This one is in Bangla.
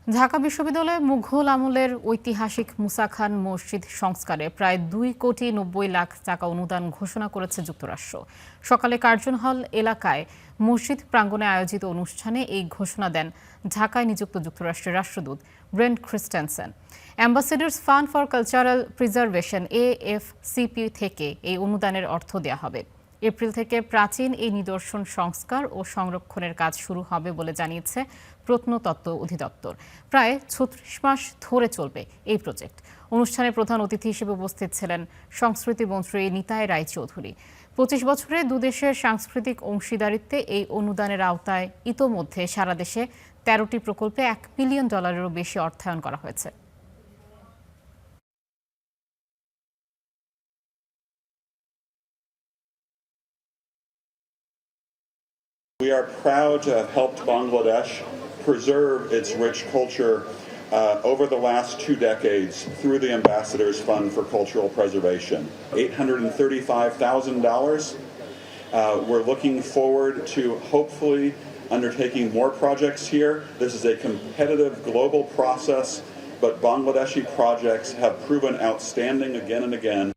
ঢাকা বিশ্ববিদ্যালয়ে মুঘল আমলের ঐতিহাসিক মুসা খান মসজিদ সংস্কারে প্রায় 2,90,00,000 টাকা অনুদান ঘোষণা করেছে যুক্তরাষ্ট্র। সকালে কার্জন হল এলাকায় মসজিদ প্রাঙ্গণে আয়োজিত অনুষ্ঠানে এই ঘোষণা দেন ঢাকায় নিযুক্ত যুক্তরাষ্ট্রের রাষ্ট্রদূত ব্রেন্ট Christensen. Ambassadors fund for cultural preservation AFCP থেকে এই অনুদানের অর্থ দেওয়া হবে। এপ্রিল থেকে প্রাচীন এই নিদর্শন সংস্কার ও সংরক্ষণের কাজ শুরু হবে বলে জানিয়েছে প্রত্নতত্ত্ব অধিদপ্তর। প্রায় 36 মাস ধরে চলবে এই প্রজেক্ট। অনুষ্ঠানে প্রধান অতিথি হিসেবে উপস্থিত ছিলেন সংস্কৃতি মন্ত্রী নিতাই রায়চৌধুরী। 25 বছরে দুদেশের সাংস্কৃতিক অংশীদারিত্বে এই অনুদানের আওতায় ইতোমধ্যে সারা দেশে 13টি প্রকল্পে $1 বিলিয়নেরও বেশি অর্থায়ন করা হয়েছে। We are proud to have helped Bangladesh preserve its rich culture over the last 2 decades through the Ambassadors Fund for Cultural Preservation. $835,000. We're looking forward to hopefully undertaking more projects here. This is a competitive global process, but Bangladeshi projects have proven outstanding again and again.